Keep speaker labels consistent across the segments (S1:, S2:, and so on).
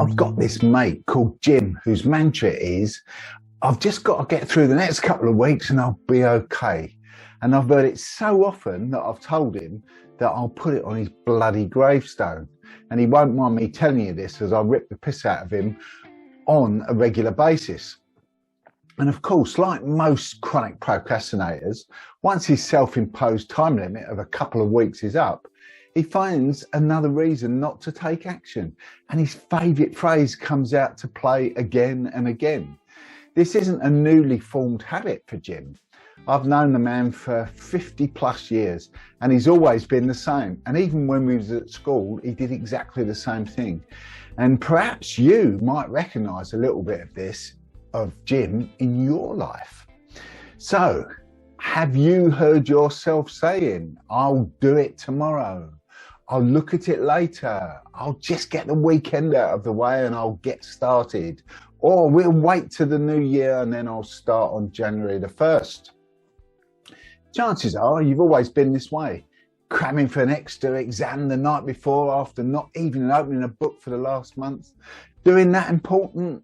S1: I've got this mate called Jim whose mantra is, I've just got to get through the next couple of weeks and I'll be okay. And I've heard it so often that I've told him that I'll put it on his bloody gravestone. And he won't mind me telling you this as I rip the piss out of him on a regular basis. And of course, like most chronic procrastinators, once his self-imposed time limit of a couple of weeks is up, he finds another reason not to take action. And his favourite phrase comes out to play again and again. This isn't a newly formed habit for Jim. I've known the man for 50 plus years and he's always been the same. And even when we was at school, he did exactly the same thing. And perhaps you might recognise a little bit of this of Jim in your life. So, have you heard yourself saying, I'll do it tomorrow, I'll look at it later, I'll just get the weekend out of the way and I'll get started, or we'll wait till the new year and then I'll start on January the 1st. Chances are you've always been this way, cramming for an extra exam the night before after not even opening a book for the last month, doing that important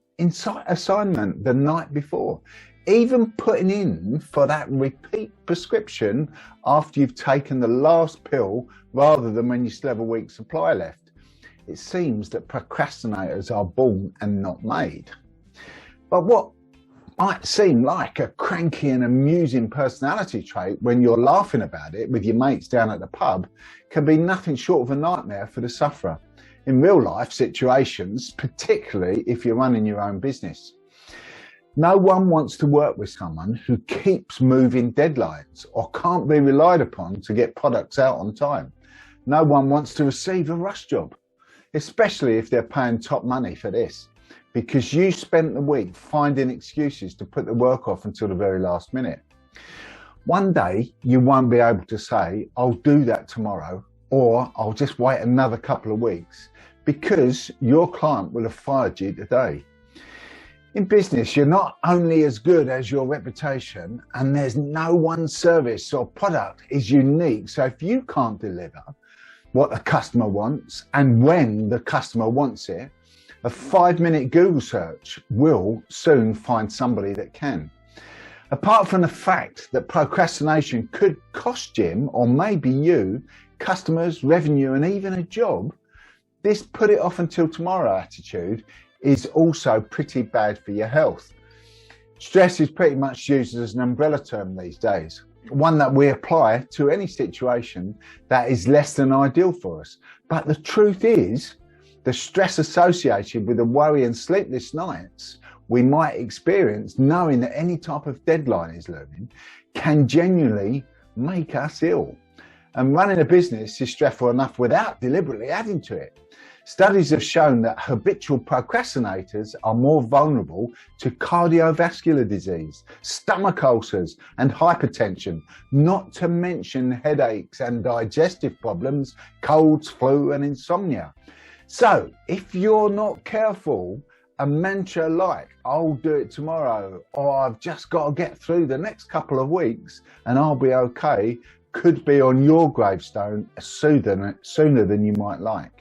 S1: assignment the night before, even putting in for that repeat prescription after you've taken the last pill rather than when you still have a week's supply left. It seems that procrastinators are born and not made. But what might seem like a cranky and amusing personality trait when you're laughing about it with your mates down at the pub can be nothing short of a nightmare for the sufferer in real life situations, particularly if you're running your own business. No one wants to work with someone who keeps moving deadlines or can't be relied upon to get products out on time. No one wants to receive a rush job, especially if they're paying top money for this, because you spent the week finding excuses to put the work off until the very last minute. One day you won't be able to say, I'll do that tomorrow, or I'll just wait another couple of weeks, because your client will have fired you today. In business, you're not only as good as your reputation, and there's no one service or product is unique. So if you can't deliver what the customer wants and when the customer wants it, a 5-minute Google search will soon find somebody that can. Apart from the fact that procrastination could cost Jim, or maybe you, customers, revenue, and even a job, this put it off until tomorrow attitude is also pretty bad for your health. Stress is pretty much used as an umbrella term these days, one that we apply to any situation that is less than ideal for us. But the truth is, the stress associated with the worry and sleepless nights we might experience knowing that any type of deadline is looming can genuinely make us ill. And running a business is stressful enough without deliberately adding to it. Studies have shown that habitual procrastinators are more vulnerable to cardiovascular disease, stomach ulcers, and hypertension, not to mention headaches and digestive problems, colds, flu, and insomnia. So, if you're not careful, a mantra like, I'll do it tomorrow, or I've just got to get through the next couple of weeks and I'll be okay, could be on your gravestone sooner than you might like.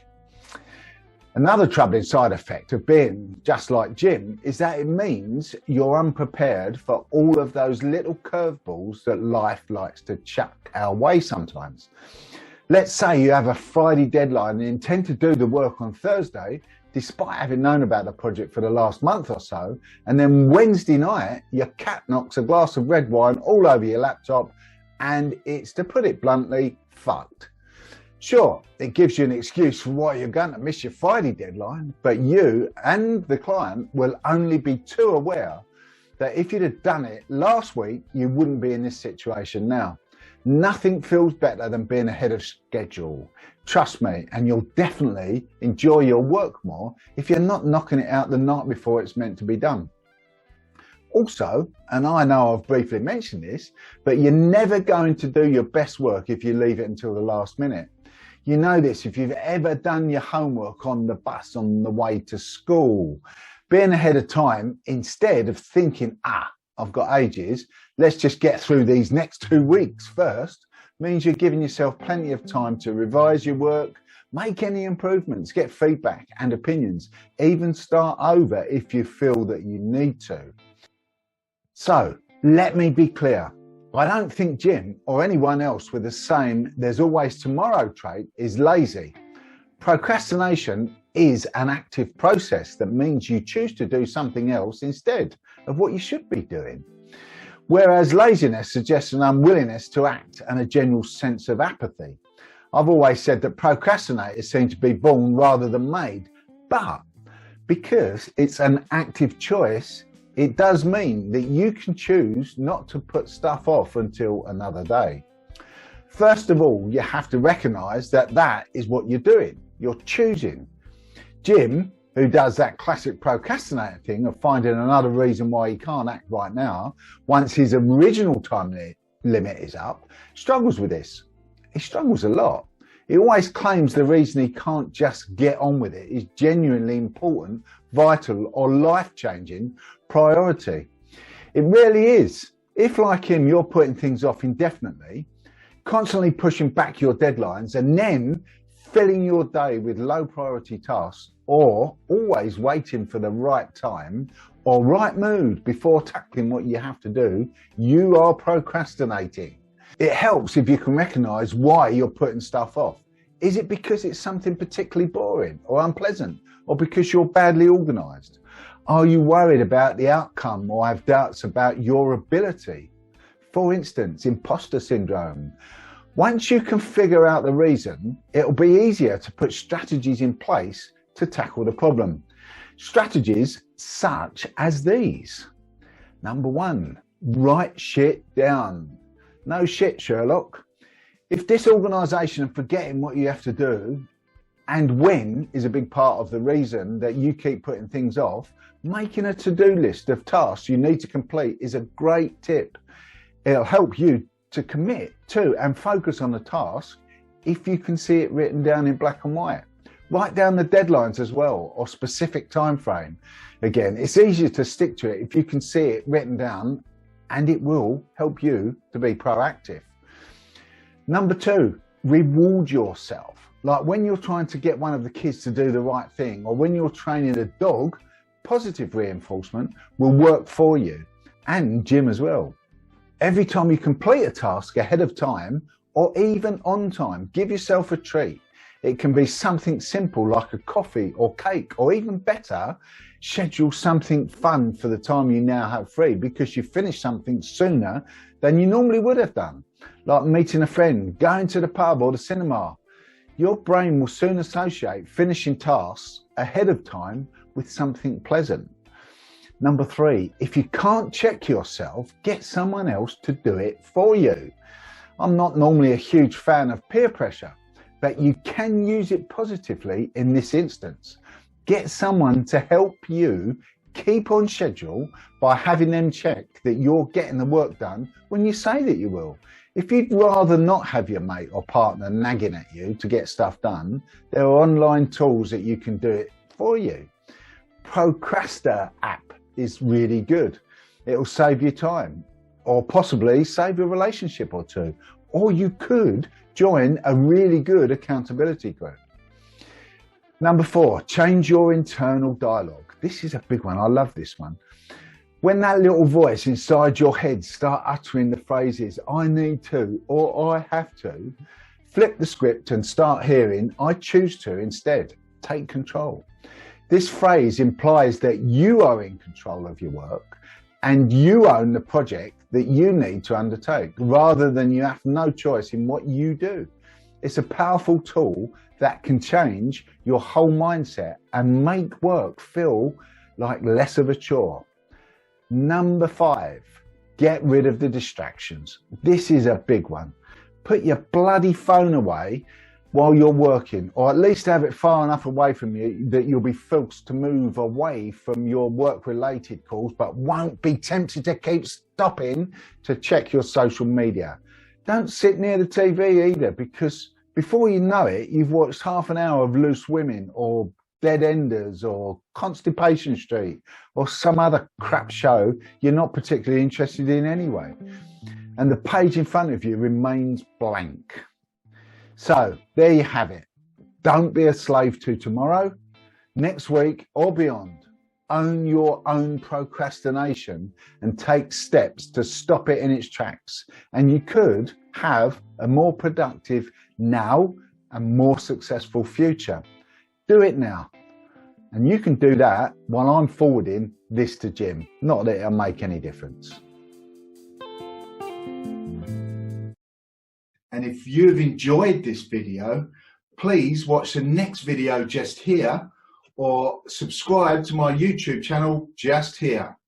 S1: Another troubling side effect of being just like Jim is that it means you're unprepared for all of those little curveballs that life likes to chuck our way sometimes. Let's say you have a Friday deadline and intend to do the work on Thursday, despite having known about the project for the last month or so, and then Wednesday night, your cat knocks a glass of red wine all over your laptop, and it's, to put it bluntly, fucked. Sure, it gives you an excuse for why you're going to miss your Friday deadline, but you and the client will only be too aware that if you'd have done it last week, you wouldn't be in this situation now. Nothing feels better than being ahead of schedule. Trust me, and you'll definitely enjoy your work more if you're not knocking it out the night before it's meant to be done. Also, and I know I've briefly mentioned this, but you're never going to do your best work if you leave it until the last minute. You know this if you've ever done your homework on the bus on the way to school. Being ahead of time instead of thinking, I've got ages, let's just get through these next 2 weeks first, means you're giving yourself plenty of time to revise your work, Make any improvements, get feedback and opinions, even start over if you feel that you need to. So let me be clear. I don't think Jim or anyone else with the same "there's always tomorrow" trait is lazy. Procrastination is an active process that means you choose to do something else instead of what you should be doing. Whereas laziness suggests an unwillingness to act and a general sense of apathy. I've always said that procrastinators seem to be born rather than made, but because it's an active choice, it does mean that you can choose not to put stuff off until another day. First of all, you have to recognize that that is what you're doing. You're choosing. Jim, who does that classic procrastinator thing of finding another reason why he can't act right now, once his original time limit is up, struggles with this. He struggles a lot. He always claims the reason he can't just get on with it is genuinely important, vital, or life-changing priority. It really is. If, like him, you're putting things off indefinitely, constantly pushing back your deadlines, and then filling your day with low-priority tasks, or always waiting for the right time or right mood before tackling what you have to do, you are procrastinating. It helps if you can recognize why you're putting stuff off. Is it because it's something particularly boring or unpleasant, or because you're badly organized? Are you worried about the outcome or have doubts about your ability? For instance, imposter syndrome. Once you can figure out the reason, it'll be easier to put strategies in place to tackle the problem. Strategies such as these. Number 1, write shit down. No shit, Sherlock. If disorganization and forgetting what you have to do and when is a big part of the reason that you keep putting things off, making a to-do list of tasks you need to complete is a great tip. It'll help you to commit to and focus on the task if you can see it written down in black and white. Write down the deadlines as well, or specific time frame. Again, it's easier to stick to it if you can see it written down, and it will help you to be proactive. Number 2, reward yourself. Like when you're trying to get one of the kids to do the right thing, or when you're training a dog, positive reinforcement will work for you and Jim as well. Every time you complete a task ahead of time or even on time, give yourself a treat. It can be something simple like a coffee or cake, or even better, schedule something fun for the time you now have free because you finish something sooner than you normally would have done, like meeting a friend, going to the pub or the cinema. Your brain will soon associate finishing tasks ahead of time with something pleasant. Number 3, if you can't check yourself, get someone else to do it for you. I'm not normally a huge fan of peer pressure, but you can use it positively in this instance. Get someone to help you keep on schedule by having them check that you're getting the work done when you say that you will. If you'd rather not have your mate or partner nagging at you to get stuff done, there are online tools that you can do it for you. Procrastinators app is really good. It'll save you time, or possibly save a relationship or two. Or you could join a really good accountability group. Number 4, change your internal dialogue. This is a big one. I love this one. When that little voice inside your head start uttering the phrases, I need to, or I have to, flip the script and start hearing, I choose to instead. Take control. This phrase implies that you are in control of your work and you own the project that you need to undertake, rather than you have no choice in what you do. It's a powerful tool that can change your whole mindset and make work feel like less of a chore. Number 5, get rid of the distractions. This is a big one. Put your bloody phone away while you're working, or at least have it far enough away from you that you'll be forced to move away from your work-related calls, but won't be tempted to keep stopping to check your social media. Don't sit near the TV either, because before you know it, you've watched half an hour of Loose Women or Dead Enders or Constipation Street or some other crap show you're not particularly interested in anyway. And the page in front of you remains blank. So there you have it. Don't be a slave to tomorrow, next week or beyond. Own your own procrastination and take steps to stop it in its tracks. And you could have a more productive now and more successful future. Do it now. And you can do that while I'm forwarding this to Jim. Not that it'll make any difference. And if you've enjoyed this video, please watch the next video just here, or subscribe to my YouTube channel just here.